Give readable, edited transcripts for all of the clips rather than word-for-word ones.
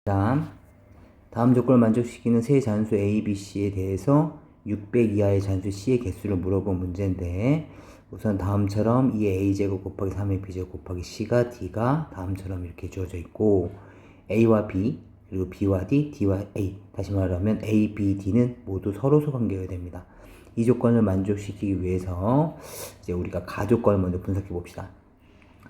다음 조건을 만족시키는 세 잔수 A, B, C에 대해서 600 이하의 잔수 C의 개수를 물어본 문제인데, 우선 다음처럼 이 A제곱 곱하기 3의 B제곱 곱하기 C가 D가 다음처럼 이렇게 주어져 있고, A와 B, 그리고 B와 D, D와 A, 다시 말하면 A, B, D는 모두 서로소 관계여야 됩니다. 이 조건을 만족시키기 위해서 이제 우리가 가조건을 먼저 분석해 봅시다.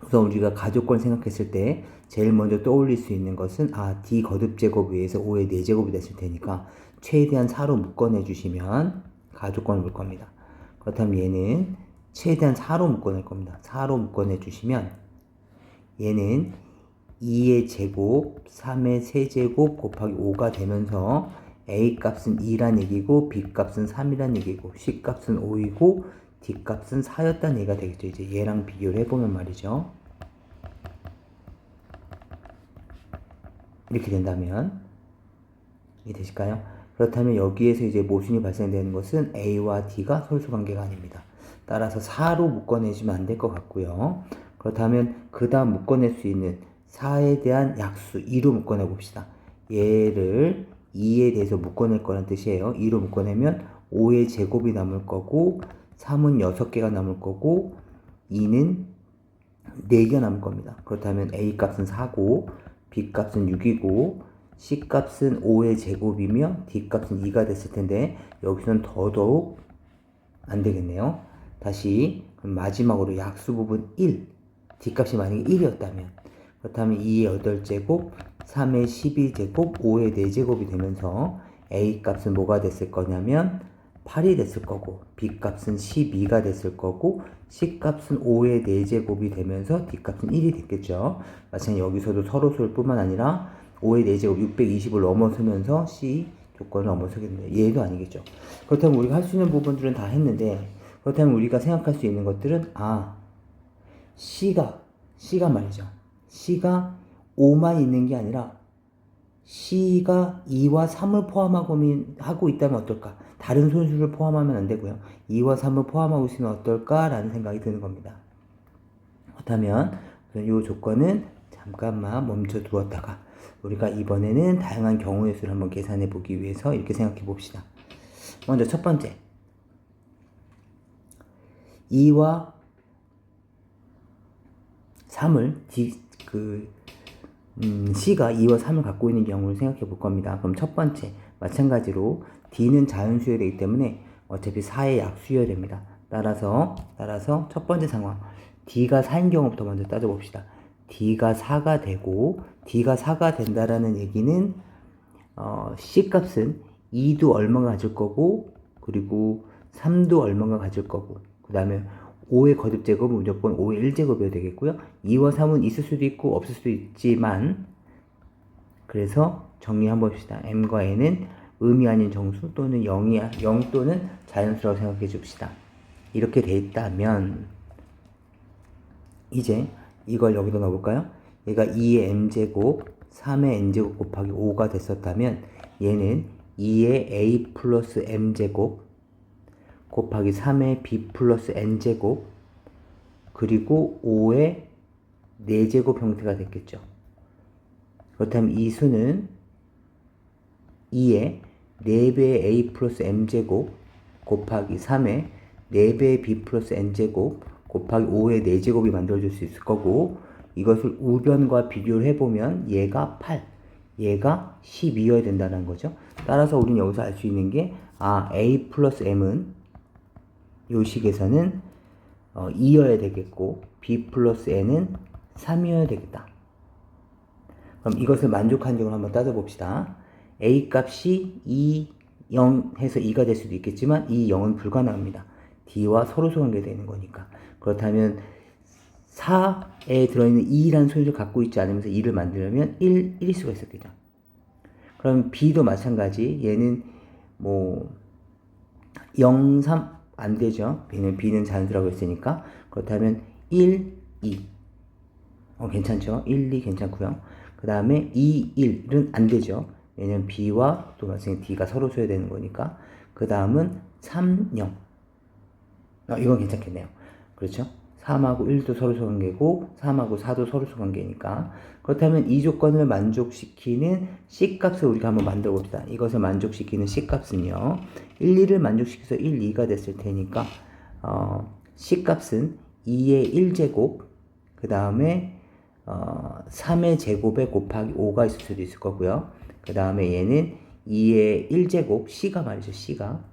우선 우리가 가조건 생각했을 때 제일 먼저 떠올릴 수 있는 것은 D 거듭제곱 위에서 5의 4제곱이 됐을 테니까 최대한 4로 묶어내 주시면 가조건을 볼 겁니다. 그렇다면 얘는 최대한 4로 묶어낼 겁니다. 4로 묶어내 주시면 얘는 2의 제곱, 3의 세제곱 곱하기 5가 되면서 A 값은 2란 얘기고 B 값은 3이란 얘기고 C 값은 5이고 D 값은 4였다는 얘기가 되겠죠. 이제 얘랑 비교를 해보면 말이죠. 이렇게 된다면 이해되실까요? 그렇다면 여기에서 이제 모순이 발생되는 것은 A와 D가 솔수 관계가 아닙니다. 따라서 4로 묶어내시면 안 될 것 같고요. 그렇다면 그 다음 묶어낼 수 있는 4에 대한 약수 2로 묶어내 봅시다. 얘를 2에 대해서 묶어낼 거란 뜻이에요. 2로 묶어내면 5의 제곱이 남을 거고 3은 6개가 남을 거고 2는 4개가 남을 겁니다. 그렇다면 A 값은 4고 B 값은 6이고 C 값은 5의 제곱이며 D 값은 2가 됐을 텐데 여기서는 더더욱 안 되겠네요. 다시 마지막으로 약수 부분 1, D 값이 만약에 1이었다면 그렇다면 2의 8제곱, 3의 12제곱, 5의 4제곱이 되면서 A 값은 뭐가 됐을 거냐면 8이 됐을 거고 B 값은 12가 됐을 거고 C 값은 5의 4제곱이 되면서 D 값은 1이 됐겠죠. 마찬가지로 여기서도 서로소일 뿐만 아니라 5의 4제곱 620을 넘어서면서 C 조건을 넘어서겠는데 얘도 아니겠죠. 그렇다면 우리가 할 수 있는 부분들은 다 했는데 그렇다면 우리가 생각할 수 있는 것들은 C가 말이죠. C가 5만 있는 게 아니라 C가 2와 3을 포함하고 있다면 어떨까? 다른 손수를 포함하면 안 되고요. 2와 3을 포함하고 있으면 어떨까라는 생각이 드는 겁니다. 그렇다면 이 조건은 잠깐만 멈춰 두었다가 우리가 이번에는 다양한 경우의 수를 한번 계산해 보기 위해서 이렇게 생각해 봅시다. 먼저 첫 번째 2와 3을 C가 2와 3을 갖고 있는 경우를 생각해 볼 겁니다. 그럼 첫 번째 마찬가지로 D는 자연수여야 되기 때문에 어차피 4의 약수여야 됩니다. 따라서 첫 번째 상황 D가 4인 경우부터 먼저 따져봅시다. D가 4가 되고 D가 4가 된다라는 얘기는 C 값은 2도 얼마가 가질 거고 그리고 3도 얼마가 가질 거고 그 다음에 5의 거듭제곱은 무조건 5의 1제곱이어야 되겠고요. 2와 3은 있을 수도 있고 없을 수도 있지만 그래서 정리 한번 봅시다. M과 N은 음이 아닌 정수 또는 0 또는 자연수라고 생각해 줍시다. 이렇게 돼 있다면 이제 이걸 여기다 넣어볼까요? 얘가 2의 m제곱 3의 n제곱 곱하기 5가 됐었다면 얘는 2의 a 플러스 m제곱 곱하기 3의 b 플러스 n제곱 그리고 5의 4제곱 형태가 됐겠죠. 그렇다면 이 수는 2의 4배의 a 플러스 m제곱 곱하기 3의 4배의 b 플러스 n제곱 곱하기 5의 4제곱이 만들어질 수 있을 거고 이것을 우변과 비교를 해보면 얘가 8, 얘가 12여야 된다는 거죠. 따라서 우리는 여기서 알 수 있는 게 a 플러스 m은 요 식에서는 2여야 되겠고 b 플러스 n은 3이어야 되겠다. 그럼 이것을 만족한 점을 한번 따져봅시다. a 값이 2, 0 해서 2가 될 수도 있겠지만 이 0은 불가능합니다. d와 서로소 관계되는 거니까. 그렇다면 4에 들어있는 2라는 소유를 갖고 있지 않으면서 2를 만들려면 1일 수가 있었겠죠. 그럼 b도 마찬가지. 얘는 0, 3 안 되죠. b는 자연수라고 했으니까. 그렇다면 1, 2 괜찮죠. 1, 2 괜찮고요. 그 다음에 2, 1은 안 되죠. 왜냐면 b와 또 마찬가지 d가 서로 써야 되는 거니까. 그 다음은 3, 0 이건 괜찮겠네요. 그렇죠. 3하고 1도 서로소 관계고 3하고 4도 서로소 관계니까. 그렇다면 이 조건을 만족시키는 C값을 우리가 한번 만들어 봅시다. 이것을 만족시키는 C값은요. 1, 2를 만족시켜서 1, 2가 됐을 테니까 C값은 2의 1제곱 그 다음에 3의 제곱에 곱하기 5가 있을 수도 있을 거고요. 그 다음에 얘는 2의 1제곱 C가 말이죠. C가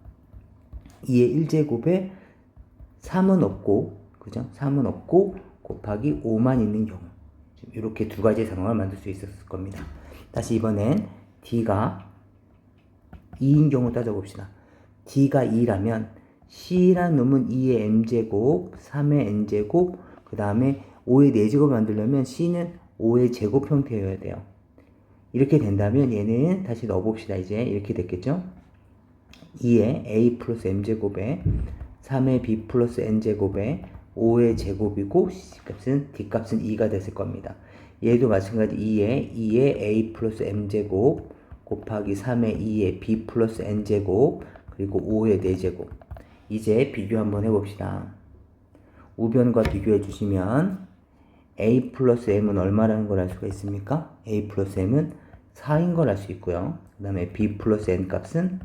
2의 1제곱에 3은 없고 그죠? 3은 없고 곱하기 5만 있는 경우 이렇게 두 가지 상황을 만들 수 있었을 겁니다. 다시 이번엔 D가 2인 경우 따져봅시다. D가 2라면 C라는 놈은 2의 m제곱, 3의 n제곱, 그 다음에 5의 4제곱을 만들려면 C는 5의 제곱 형태여야 돼요. 이렇게 된다면 얘는 다시 넣어봅시다. 이제 이렇게 됐겠죠? 2의 a 플러스 m제곱에 3의 b 플러스 n제곱에 5의 제곱이고 C값은 D값은 2가 됐을 겁니다. 얘도 마찬가지 2의 a 플러스 m제곱 곱하기 3의 2의 b 플러스 n제곱 그리고 5의 4제곱. 이제 비교 한번 해봅시다. 우변과 비교해 주시면 a 플러스 m은 얼마라는 걸 알 수가 있습니까? a 플러스 m은 4인 걸 알 수 있고요. 그 다음에 b 플러스 n 값은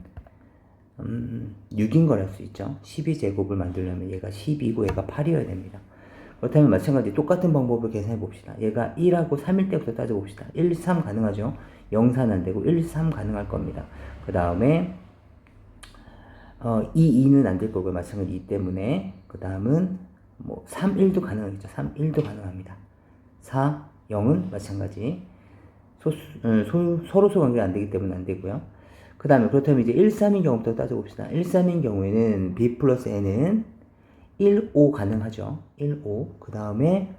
6인 걸 알 수 있죠. 12제곱을 만들려면 얘가 10이고 얘가 8이어야 됩니다. 그렇다면 마찬가지 똑같은 방법으로 계산해 봅시다. 얘가 1하고 3일 때부터 따져 봅시다. 1, 3 가능하죠. 0, 4는 안 되고 1, 3 가능할 겁니다. 그 다음에 2, 2는 안 될 거고요. 마찬가지 2 때문에. 그 다음은 뭐 3, 1도 가능하겠죠. 3, 1도 가능합니다. 4, 0은 마찬가지. 서로소 관계가 안 되기 때문에 안 되고요. 그 다음에 그렇다면 이제 1, 3인 경우부터 따져봅시다. 1, 3인 경우에는 b 플러스 n은 1, 5 가능하죠. 1, 5. 그 다음에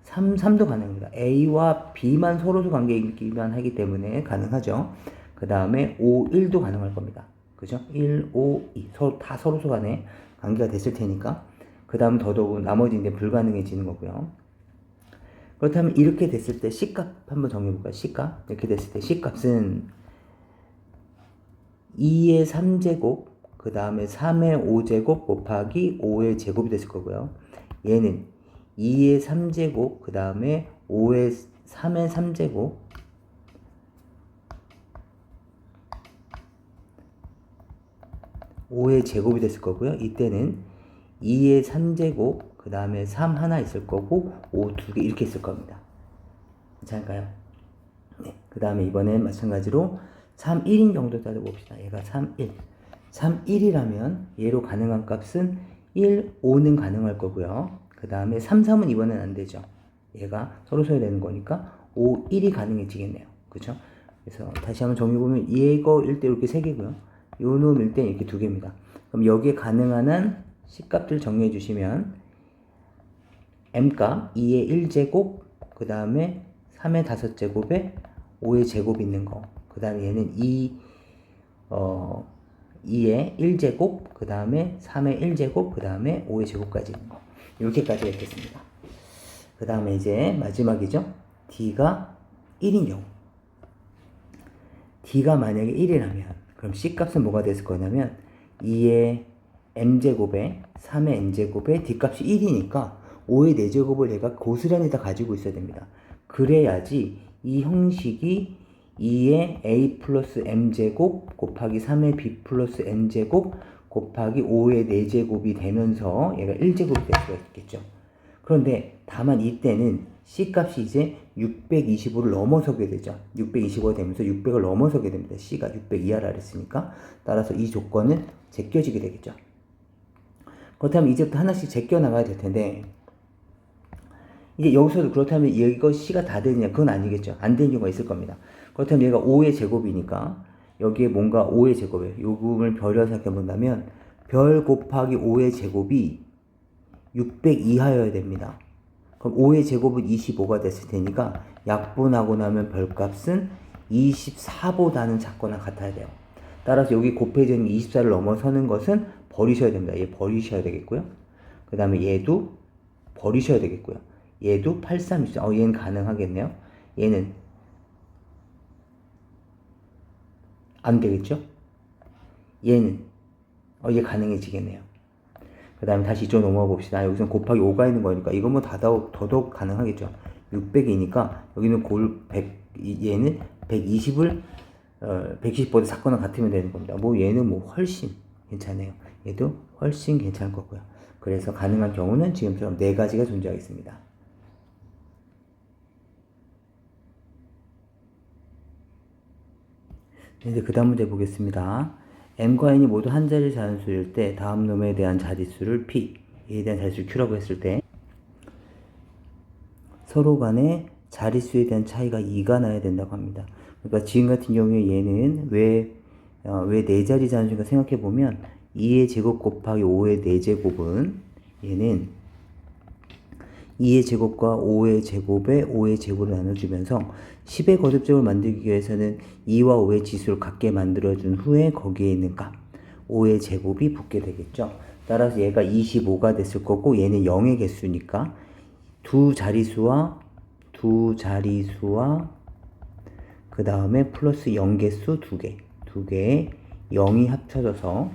3도 가능합니다. a와 b만 서로소 관계이기만 하기 때문에 가능하죠. 그 다음에 5, 1도 가능할 겁니다. 그죠? 1, 5, 2. 다 서로소 간에 관계가 됐을 테니까. 그 다음 더더욱 나머지 이제 불가능해지는 거고요. 그렇다면 이렇게 됐을 때 C값 한번 정해볼까요? C값. 이렇게 됐을 때 C값은 2의 3제곱, 그 다음에 3의 5제곱 곱하기 5의 제곱이 됐을 거고요. 얘는 2의 3제곱, 그 다음에 3의 3제곱, 5의 제곱이 됐을 거고요. 이때는 2의 3제곱, 그 다음에 3 하나 있을 거고, 5 2개 이렇게 있을 겁니다. 괜찮을까요? 네. 그 다음에 이번엔 마찬가지로 3, 1인 경우도 따져봅시다. 얘가 3, 1. 3, 1이라면 얘로 가능한 값은 1, 5는 가능할 거고요. 그 다음에 3, 3은 이번엔 안 되죠. 얘가 서로 써야 되는 거니까 5, 1이 가능해지겠네요. 그쵸? 그래서 다시 한번 정리해보면 얘거일 때 이렇게 3개고요. 요 놈일 때 이렇게 2개입니다. 그럼 여기에 가능한 한 C값들 정리해 주시면 M값 2의 1제곱, 그 다음에 3의 5제곱에 5의 제곱 있는 거. 그 다음에 얘는 2의 1제곱, 그 다음에 3의 1제곱, 그 다음에 5의 제곱까지 있는 거. 이렇게까지 했겠습니다. 그 다음에 이제 마지막이죠. D가 1인 경우. D가 만약에 1이라면, 그럼 C값은 뭐가 됐을 거냐면, 2의 m제곱에 3의 n제곱에 D값이 1이니까 5의 4제곱을 얘가 고스란히 다 가지고 있어야 됩니다. 그래야지 이 형식이 2의 a 플러스 m제곱 곱하기 3의 b 플러스 n제곱 곱하기 5의 4제곱이 되면서 얘가 1제곱이 될 수가 있겠죠. 그런데 다만 이때는 C값이 이제 625를 넘어서게 되죠. 625가 되면서 600을 넘어서게 됩니다. C가 600 이하라 그랬으니까. 따라서 이 조건은 제껴지게 되겠죠. 그렇다면 이제부터 하나씩 제껴 나가야 될 텐데, 이제 여기서도 그렇다면 이거 C가 다 되느냐? 그건 아니겠죠. 안 되는 경우가 있을 겁니다. 그렇다면 얘가 5의 제곱이니까 여기에 뭔가 5의 제곱이에요. 요 부분을 별로 생각해 본다면 별 곱하기 5의 제곱이 600 이하여야 됩니다. 그럼 5의 제곱은 25가 됐을 테니까 약분하고 나면 별값은 24보다는 작거나 같아야 돼요. 따라서 여기 곱해지는 24를 넘어서는 것은 버리셔야 됩니다. 얘 버리셔야 되겠고요. 그 다음에 얘도 버리셔야 되겠고요. 얘도 83, 얘는 가능하겠네요. 얘는 안 되겠죠? 얘는 얘 가능해지겠네요. 그 다음에 다시 이쪽 넘어가 봅시다. 여기서 곱하기 5가 있는 거니까 이건 뭐 더더욱 가능하겠죠. 600이니까 여기는 얘는 120을 120보다 작거나 같으면 되는 겁니다. 뭐 얘는 뭐 훨씬 괜찮아요. 얘도 훨씬 괜찮을 거고요. 그래서 가능한 경우는 지금처럼 4가지가 존재하겠습니다. 이제 그 다음 문제 보겠습니다. m과 n이 모두 한 자리 자연수일 때 다음 놈에 대한 자릿수를 p에 대한 자릿수를 q라고 했을 때 서로 간에 자릿수에 대한 차이가 2가 나야 된다고 합니다. 그러니까 지금 같은 경우에 얘는 왜 4자리 자연수인가 생각해 보면 2의 제곱 곱하기 5의 4제곱은 얘는 2의 제곱과 5의 제곱에 5의 제곱을 나눠주면서 10의 거듭적을 만들기 위해서는 2와 5의 지수를 같게 만들어준 후에 거기에 있는 값 5의 제곱이 붙게 되겠죠. 따라서 얘가 25가 됐을 거고 얘는 0의 개수니까 두 자리수와 그 다음에 플러스 0개수 2개의 0이 합쳐져서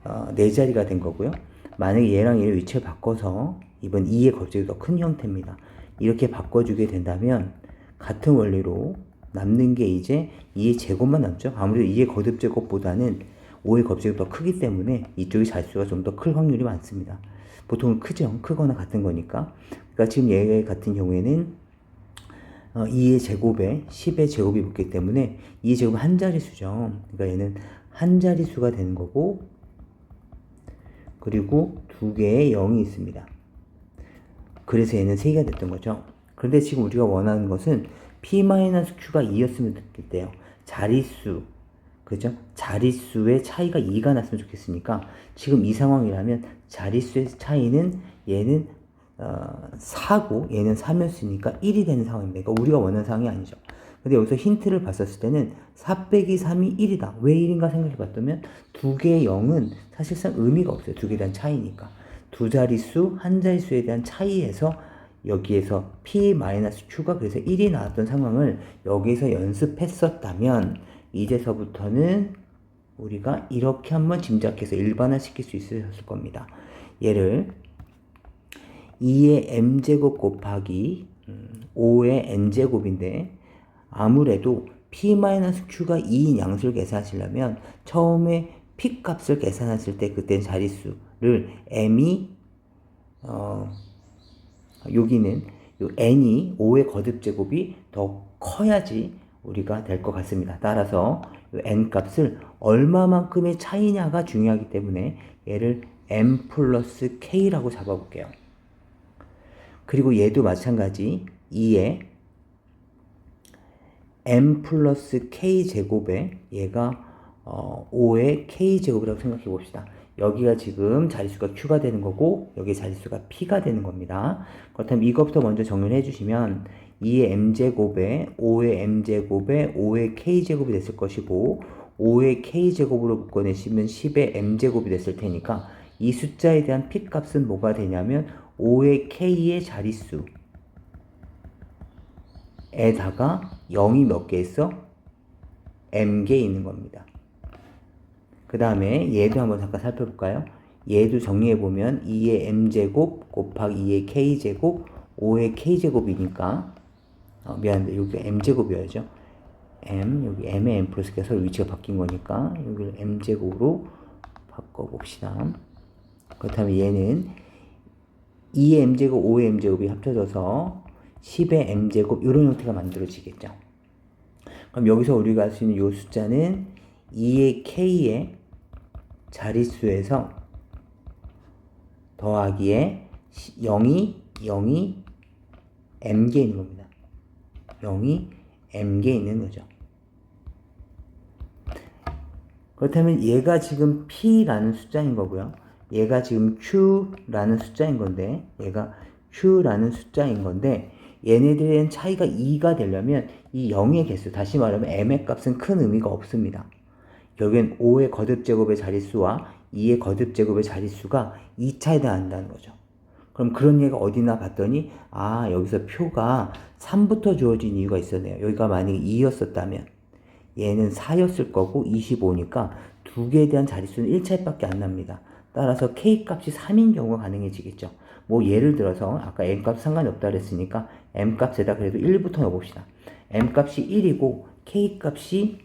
4자리가 된 거고요. 만약에 얘랑 얘를 위치를 바꿔서 이번 2의 곱제가 더 큰 형태입니다. 이렇게 바꿔주게 된다면 같은 원리로 남는 게 이제 2의 제곱만 남죠. 아무래도 2의 거듭제곱보다는 5의 곱제곱이 더 크기 때문에 이쪽이 자릿수가 좀 더 클 확률이 많습니다. 보통은 크죠. 크거나 같은 거니까. 그러니까 지금 얘 같은 경우에는 2의 제곱에 10의 제곱이 붙기 때문에 2의 제곱은 한 자릿수죠. 그러니까 얘는 한 자릿수가 되는 거고 그리고 2개의 0이 있습니다. 그래서 얘는 3개가 됐던 거죠. 그런데 지금 우리가 원하는 것은 p-q가 2였으면 좋겠대요. 자릿수, 그죠? 자릿수의 차이가 2가 났으면 좋겠으니까 지금 이 상황이라면 자릿수의 차이는 얘는 4고 얘는 3이었으니까 1이 되는 상황입니다. 그러니까 우리가 원하는 상황이 아니죠. 근데 여기서 힌트를 봤었을 때는 4 빼기 3이 1이다. 왜 1인가 생각해 봤다면 2개의 0은 사실상 의미가 없어요. 2개에 대한 차이니까. 두 자릿수, 한 자릿수에 대한 차이에서 여기에서 p-q가 그래서 1이 나왔던 상황을 여기서 연습했었다면 이제서부터는 우리가 이렇게 한번 짐작해서 일반화시킬 수 있었을 겁니다. 얘를 2의 m제곱 곱하기 5의 n제곱인데 아무래도 p-q가 2인 양수를 계산하시려면 처음에 p 값을 계산했을 때 그때는 자릿수를 m이 여기는 요 n이 5의 거듭제곱이 더 커야지 우리가 될 것 같습니다. 따라서 요 n 값을 얼마만큼의 차이냐가 중요하기 때문에 얘를 m 플러스 k라고 잡아볼게요. 그리고 얘도 마찬가지 2의 m 플러스 k 제곱에 얘가 5의 k 제곱이라고 생각해 봅시다. 여기가 지금 자릿수가 q가 되는 거고 여기 자릿수가 p가 되는 겁니다. 그렇다면 이것부터 먼저 정리를 해주시면 2의 m제곱에 5의 m제곱에 5의 k제곱이 됐을 것이고 5의 k제곱으로 묶어내시면 10의 m제곱이 됐을 테니까 이 숫자에 대한 p 값은 뭐가 되냐면 5의 k의 자릿수 에다가 0이 몇 개 있어? m개 있는 겁니다. 그 다음에 얘도 한번 잠깐 살펴볼까요? 얘도 정리해보면 2의 m제곱 곱하기 2의 k제곱 5의 k제곱이니까 미안한데 여기 m제곱이어야죠. 여기 m의 m 플러스 K가 서로 위치가 바뀐 거니까 여기를 m제곱으로 바꿔봅시다. 그렇다면 얘는 2의 m제곱 5의 m제곱이 합쳐져서 10의 m제곱 이런 형태가 만들어지겠죠. 그럼 여기서 우리가 알 수 있는 이 숫자는 2의 k의 자릿수에서 더하기에 0이 m개 있는 겁니다. 0이 m개 있는 거죠. 그렇다면 얘가 지금 p라는 숫자인 거고요. 얘가 지금 q라는 숫자인 건데 얘네들의 차이가 2가 되려면 이 0의 개수, 다시 말하면 m의 값은 큰 의미가 없습니다. 여기엔 5의 거듭제곱의 자릿수와 2의 거듭제곱의 자릿수가 2차에 해당한다는 거죠. 그럼 그런 얘기가 어디나 봤더니 여기서 표가 3부터 주어진 이유가 있었네요. 여기가 만약에 2였었다면 얘는 4였을 거고 25니까 두 개에 대한 자릿수는 1차에 밖에 안 납니다. 따라서 k 값이 3인 경우가 가능해지겠죠. 뭐 예를 들어서 아까 m 값 상관이 없다 그랬으니까 m 값에다 그래도 1부터 넣어봅시다. m 값이 1이고 k 값이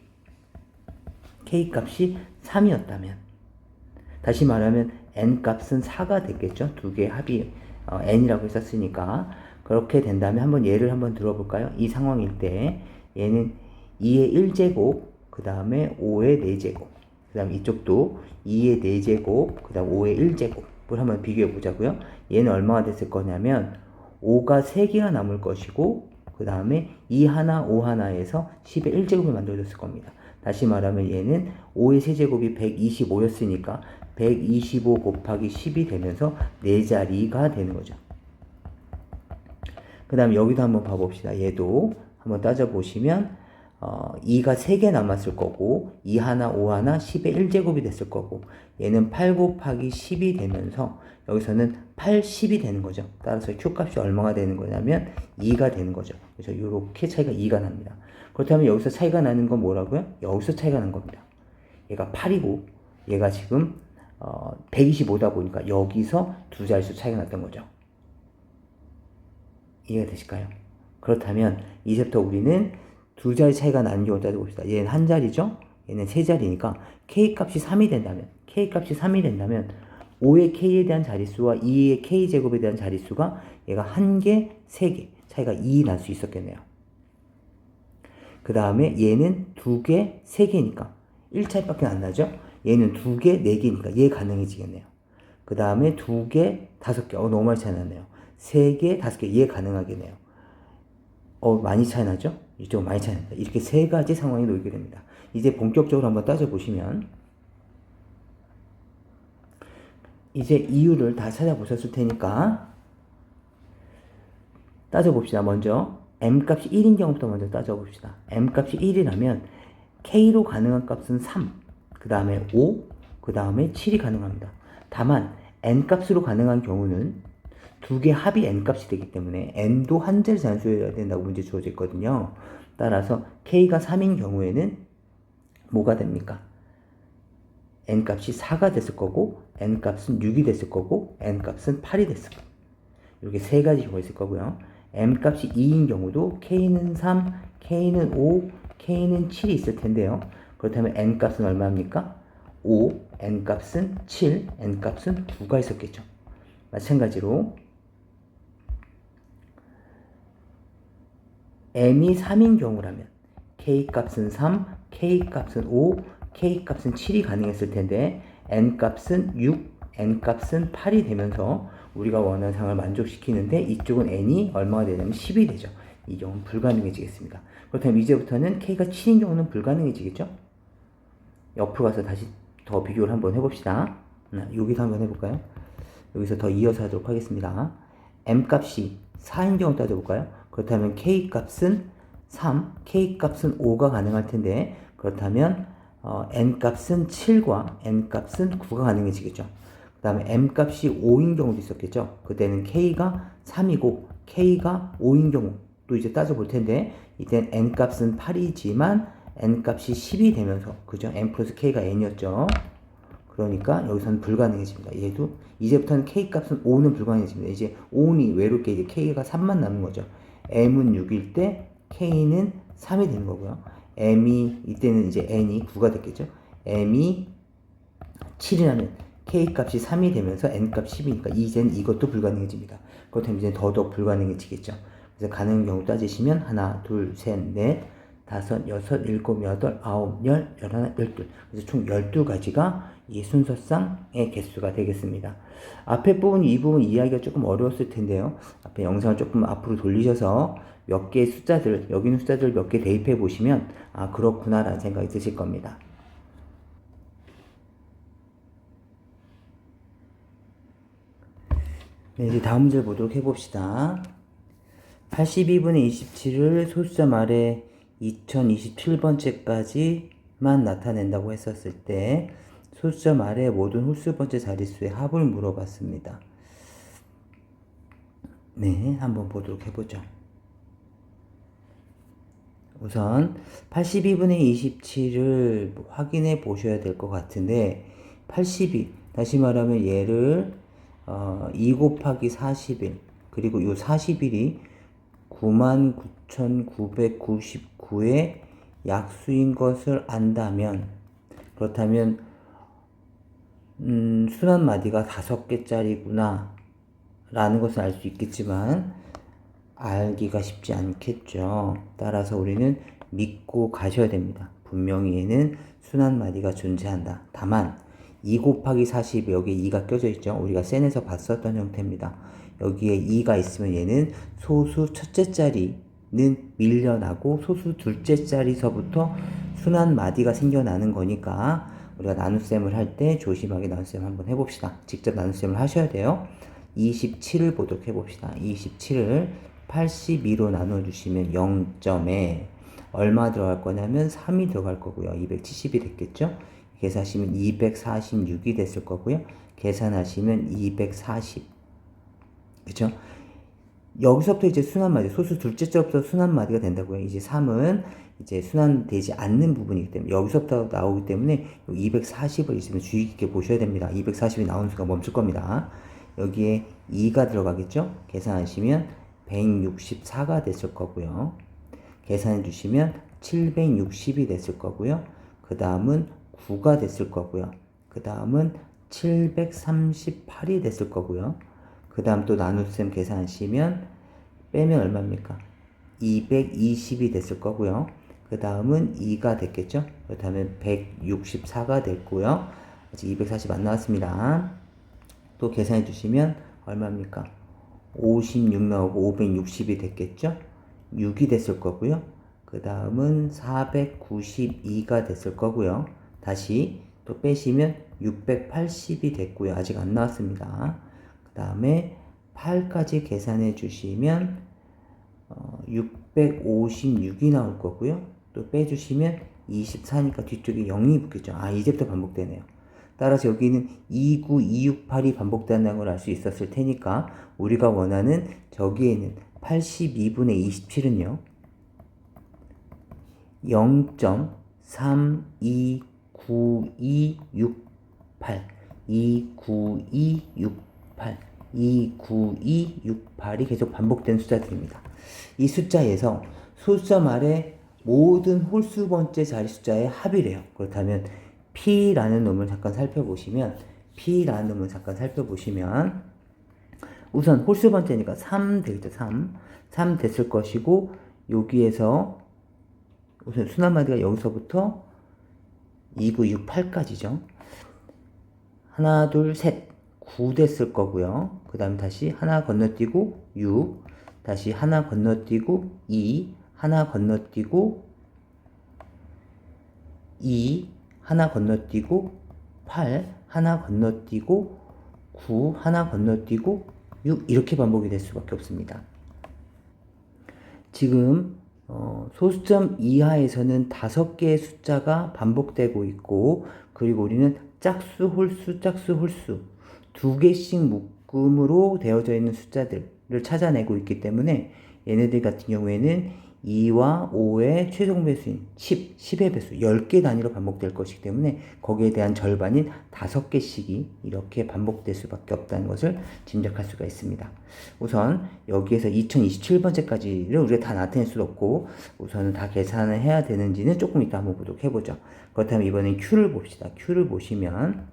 3이었다면, 다시 말하면 n 값은 4가 됐겠죠. 두 개의 합이 n이라고 했었으니까. 그렇게 된다면 한번 예를 한번 들어볼까요? 이 상황일 때 얘는 2의 1제곱, 그 다음에 5의 4제곱, 그 다음 이쪽도 2의 4제곱, 그 다음 5의 1제곱을 한번 비교해 보자고요. 얘는 얼마가 됐을 거냐면 5가 3개가 남을 것이고, 그 다음에 2 하나, 5 하나에서 10의 1제곱을 만들어줬을 겁니다. 다시 말하면 얘는 5의 세제곱이 125였으니까 125 곱하기 10이 되면서 4자리가 되는 거죠. 그 다음에 여기도 한번 봐봅시다. 얘도 한번 따져보시면 2가 3개 남았을 거고 2 하나, 5 하나, 10의 1제곱이 됐을 거고, 얘는 8 곱하기 10이 되면서 여기서는 8, 10이 되는 거죠. 따라서 Q값이 얼마가 되는 거냐면 2가 되는 거죠. 그래서 이렇게 차이가 2가 납니다. 그렇다면 여기서 차이가 나는 건 뭐라고요? 여기서 차이가 난 겁니다. 얘가 8이고 얘가 지금 125다 보니까 여기서 두 자릿수 차이가 났던 거죠. 이해가 되실까요? 그렇다면 이제부터 우리는 두 자리 차이가 나는 경우 따져봅시다. 얘는 한 자리죠? 얘는 세 자리니까 K값이 3이 된다면, K값이 3이 된다면 5의 K에 대한 자릿수와 2의 K제곱에 대한 자릿수가 얘가 1개, 3개 차이가 2 날 수 있었겠네요. 그 다음에 얘는 2개, 3개니까 1차이밖에 안 나죠? 얘는 2개, 4개니까 얘 가능해지겠네요. 그 다음에 2개, 5개, 너무 많이 차이 났네요. 3개, 5개, 얘 가능하겠네요. 많이 차이 나죠? 이쪽 많이 차이 납니다. 이렇게 세 가지 상황이 놓이게 됩니다. 이제 본격적으로 한번 따져보시면, 이제 이유를 다 찾아보셨을 테니까 따져봅시다. 먼저 m값이 1인 경우부터 먼저 따져봅시다. m값이 1이라면 k로 가능한 값은 3, 그 다음에 5, 그 다음에 7이 가능합니다. 다만 n값으로 가능한 경우는 두 개 합이 n값이 되기 때문에 n도 한 자리 잔수여야 된다고 문제 주어져 있거든요. 따라서 k가 3인 경우에는 뭐가 됩니까? n값이 4가 됐을 거고, n값은 6이 됐을 거고, n값은 8이 됐을 거고, 이렇게 세 가지 경우가 있을 거고요. m값이 2인 경우도 k는 3, k는 5, k는 7이 있을 텐데요. 그렇다면 n값은 얼마입니까? 5, n값은 7, n값은 9가 있었겠죠. 마찬가지로 m이 3인 경우라면 k값은 3, k값은 5, k값은 7이 가능했을 텐데 n값은 6, n값은 8이 되면서 우리가 원하는 상을 만족시키는데 이쪽은 n이 얼마가 되냐면 10이 되죠. 이 경우는 불가능해지겠습니다. 그렇다면 이제부터는 k가 7인 경우는 불가능해지겠죠? 옆으로 가서 다시 더 비교를 한번 해봅시다. 여기서 한번 해볼까요? 여기서 더 이어서 하도록 하겠습니다. m값이 4인 경우 따져볼까요? 그렇다면 k값은 3, k값은 5가 가능할 텐데, 그렇다면 n값은 7과 n값은 9가 가능해지겠죠. 그 다음에 m값이 5인 경우도 있었겠죠. 그때는 k가 3이고 k가 5인 경우 또 이제 따져볼 텐데, 이땐 n값은 8이지만 n값이 10이 되면서, 그죠? n 플러스 k가 n이었죠. 그러니까 여기서는 불가능해집니다. 얘도 이제부터는 k값은 5는 불가능해집니다. 이제 5는 외롭게 이제 k가 3만 남은 거죠. m은 6일 때 k는 3이 되는 거고요. m이 이때는 이제 n이 9가 됐겠죠. m이 7이라면 k값이 3이 되면서 n값 10이니까 이제는 이것도 불가능해집니다. 그렇다면 이제 더더욱 불가능해지겠죠. 그래서 가능한 경우 따지시면 하나, 둘, 셋, 넷, 다섯, 여섯, 일곱, 여덟, 아홉, 열, 열하나, 열둘. 그래서 총 12가지가 이 순서상의 개수가 되겠습니다. 앞에 부분, 이 부분 이해하기가 조금 어려웠을 텐데요. 앞에 영상을 조금 앞으로 돌리셔서 몇 개의 숫자들, 여기 있는 숫자들 몇 개 대입해 보시면, 아, 그렇구나 라는 생각이 드실 겁니다. 네, 이제 다음 문제를 보도록 해봅시다. 82분의 27을 소수점 말에 2027번째까지만 나타낸다고 했었을 때 소수점 아래 모든 홀수번째 자릿수의 합을 물어봤습니다. 네, 한번 보도록 해보죠. 우선 82분의 27을 확인해 보셔야 될 것 같은데 82, 다시 말하면 얘를 2 곱하기 40일 그리고 요 40일이 99,999의 약수인 것을 안다면 그렇다면 순환 마디가 5개짜리구나 라는 것을 알 수 있겠지만 알기가 쉽지 않겠죠. 따라서 우리는 믿고 가셔야 됩니다. 분명히 얘는 순환 마디가 존재한다. 다만 2 곱하기 40 여기에 2가 껴져 있죠. 우리가 센에서 봤었던 형태입니다. 여기에 2가 있으면 얘는 소수 첫째 자리는 밀려나고 소수 둘째 자리서부터 순환 마디가 생겨나는 거니까 우리가 나눗셈을 할 때 조심하게 나눗셈 한번 해봅시다. 직접 나눗셈을 하셔야 돼요. 27을 보도록 해봅시다. 27을 82로 나눠주시면 0점에 얼마 들어갈 거냐면 3이 들어갈 거고요. 270이 됐겠죠? 계산하시면 246이 됐을 거고요. 계산하시면 240. 그쵸? 여기서부터 이제 순환마디, 소수 둘째 자부터 순환마디가 된다고요. 이제 3은 이제 순환되지 않는 부분이기 때문에 여기서부터 나오기 때문에 240을 있으면 주의 깊게 보셔야 됩니다. 240이 나오는 순간 멈출 겁니다. 여기에 2가 들어가겠죠? 계산하시면 164가 됐을 거고요. 계산해 주시면 760이 됐을 거고요. 그 다음은 9가 됐을 거고요. 그 다음은 738이 됐을 거고요. 그 다음 또 나눗셈 계산하시면 빼면 얼마입니까? 220이 됐을 거고요. 그 다음은 2가 됐겠죠? 그렇다면 164가 됐고요. 아직 240 안 나왔습니다. 또 계산해 주시면 얼마입니까? 56 나오고 560이 됐겠죠? 6이 됐을 거고요. 그 다음은 492가 됐을 거고요. 다시 또 빼시면 680이 됐고요. 아직 안 나왔습니다. 그 다음에 8까지 계산해 주시면 656이 나올 거고요. 또 빼주시면 24니까 뒤쪽에 0이 붙겠죠. 아, 이제부터 반복되네요. 따라서 여기는 29268이 반복된다는 걸 알 수 있었을 테니까 우리가 원하는 저기에는 82분의 27은요. 0.32928 29268이 계속 반복된 숫자들입니다. 이 숫자에서 숫자 말에 모든 홀수 번째 자리 숫자의 합이래요. 그렇다면 P라는 놈을 잠깐 살펴보시면 우선 홀수 번째니까 3 되겠죠. 3 됐을 것이고 여기에서 우선 순환마디가 여기서부터 2968까지죠. 하나 둘 셋 9 됐을 거고요. 그 다음 다시 하나 건너뛰고 6 다시 하나 건너뛰고 2 하나 건너뛰고 2 하나 건너뛰고 8 하나 건너뛰고 9 하나 건너뛰고 6 이렇게 반복이 될 수밖에 없습니다. 지금 소수점 이하에서는 5개의 숫자가 반복되고 있고 그리고 우리는 짝수, 홀수, 짝수, 홀수 2개씩 묶음으로 되어져 있는 숫자들을 찾아내고 있기 때문에 얘네들 같은 경우에는 2와 5의 최종 배수인 10의 배수 10개 단위로 반복될 것이기 때문에 거기에 대한 절반인 5개씩이 이렇게 반복될 수밖에 없다는 것을 짐작할 수가 있습니다. 우선 여기에서 2027번째까지를 우리가 다 나타낼 수 없고 우선은 다 계산을 해야 되는지는 조금 이따 한번 보도록 해보죠. 그렇다면 이번엔 Q를 봅시다. Q를 보시면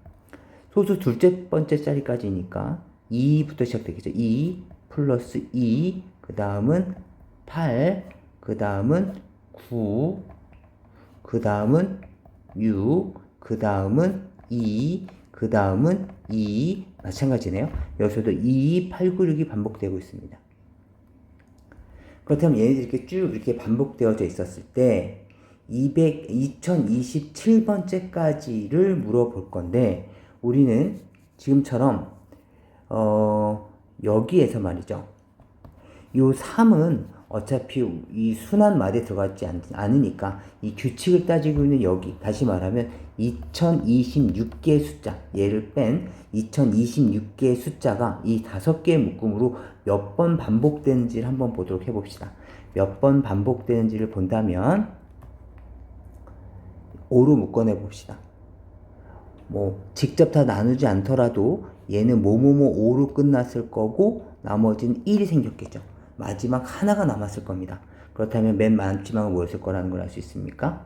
소수 둘째 번째 자리까지니까 2부터 시작되겠죠. 2 플러스 2 그 다음은 8 그 다음은 9 그 다음은 6 그 다음은 2 그 다음은 2 마찬가지네요. 여기서도 2, 8, 9, 6이 반복되고 있습니다. 그렇다면 얘네들이 이렇게 쭉 이렇게 반복되어져 있었을 때 2027번째까지를 물어볼 건데 우리는 지금처럼 여기에서 말이죠. 요 3은 어차피 이 순환 마디에 들어가지 않으니까 이 규칙을 따지고 있는 여기 다시 말하면 2026개의 숫자 얘를 뺀 2026개의 숫자가 이 5개의 묶음으로 몇 번 반복되는지를 한번 보도록 해봅시다. 몇 번 반복되는지를 본다면 5로 묶어내 봅시다. 뭐 직접 다 나누지 않더라도 얘는 뭐뭐뭐 5로 끝났을 거고 나머지는 1이 생겼겠죠. 마지막 하나가 남았을 겁니다. 그렇다면 맨 마지막은 뭐였을 거라는 걸 알 수 있습니까?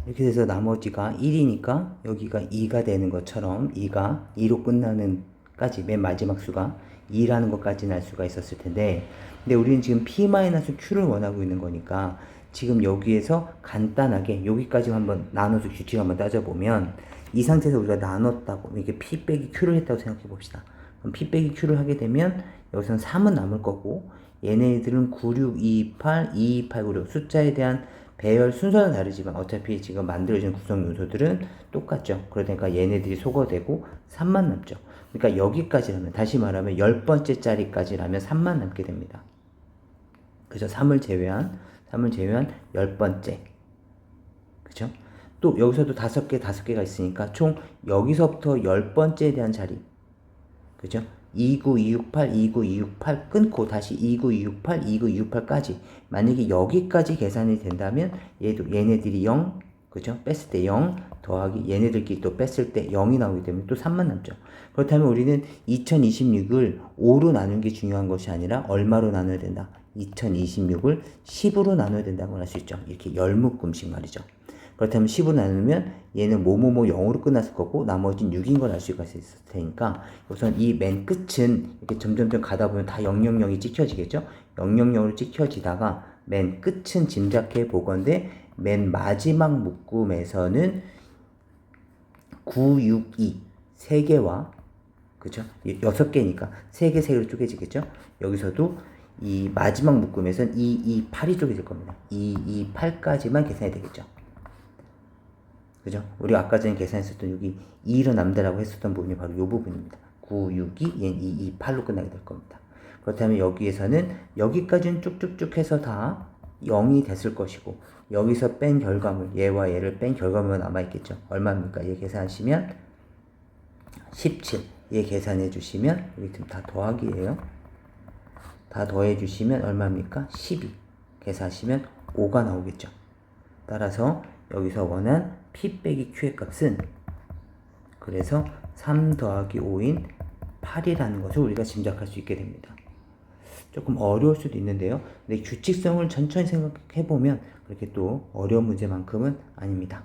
이렇게 돼서 나머지가 1이니까 여기가 2가 되는 것처럼 2가 2로 끝나는 까지 맨 마지막 수가 2라는 것까지는 알 수가 있었을 텐데, 근데 우리는 지금 P-Q를 원하고 있는 거니까 지금 여기에서 간단하게 여기까지 한번 나눠서 규칙 한번 따져보면 이 상태에서 우리가 나눴다고 이게 P 빼기 Q를 했다고 생각해 봅시다. 그럼 P 빼기 Q를 하게 되면 여기서는 3은 남을 거고 얘네들은 9, 6, 2, 8, 2, 8, 9, 6 숫자에 대한 배열 순서는 다르지만 어차피 지금 만들어진 구성 요소들은 똑같죠. 그러니까 얘네들이 소거되고 3만 남죠. 그러니까 여기까지라면, 다시 말하면 10번째 짜리까지라면 3만 남게 됩니다. 그죠? 3을 제외한 10번째. 그죠? 또 여기서도 5개가 있으니까 총 여기서부터 10번째에 대한 자리. 그죠? 29268, 29268 끊고 다시 29268, 29268까지. 만약에 여기까지 계산이 된다면 얘네들이 0, 그죠? 뺐을 때 0 더하기 얘네들끼리 또 뺐을 때 0이 나오기 때문에 또 3만 남죠. 그렇다면 우리는 2026을 5로 나눈 게 중요한 것이 아니라 얼마로 나눠야 된다? 2026을 10으로 나눠야 된다고 할 수 있죠. 이렇게 열묶음씩 말이죠. 그렇다면 10으로 나누면 얘는 뭐뭐뭐 0으로 끝났을 거고 나머지는 6인 걸 알 수가 있을 테니까 우선 이 맨 끝은 이렇게 점점점 가다 보면 다 000이 찍혀지겠죠? 000으로 찍혀지다가 맨 끝은 짐작해 보건대 맨 마지막 묶음에서는 9, 6, 2 3개와 그죠? 6개니까 3개, 3개로 쪼개지겠죠? 여기서도 이 마지막 묶음에서는 2, 2, 8이 쪼개질 겁니다. 2, 2, 8까지만 계산이 되겠죠? 그죠? 우리가 아까 전에 계산했었던 여기 2로 남다라고 했었던 부분이 바로 이 부분입니다. 9, 6, 2, 얘는 2, 2, 8로 끝나게 될 겁니다. 그렇다면 여기에서는 여기까지는 쭉쭉쭉 해서 다 0이 됐을 것이고 여기서 뺀 결과물, 얘와 얘를 뺀 결과물이 남아있겠죠. 얼마입니까? 얘 계산하시면 17. 얘 계산해 주시면 여기 지금 다 더하기예요. 다 더해 주시면 얼마입니까? 12. 계산하시면 5가 나오겠죠. 따라서 여기서 원한 P 빼기 Q의 값은 그래서 3 더하기 5인 8이라는 것을 우리가 짐작할 수 있게 됩니다. 조금 어려울 수도 있는데요. 근데 규칙성을 천천히 생각해 보면 그렇게 또 어려운 문제만큼은 아닙니다.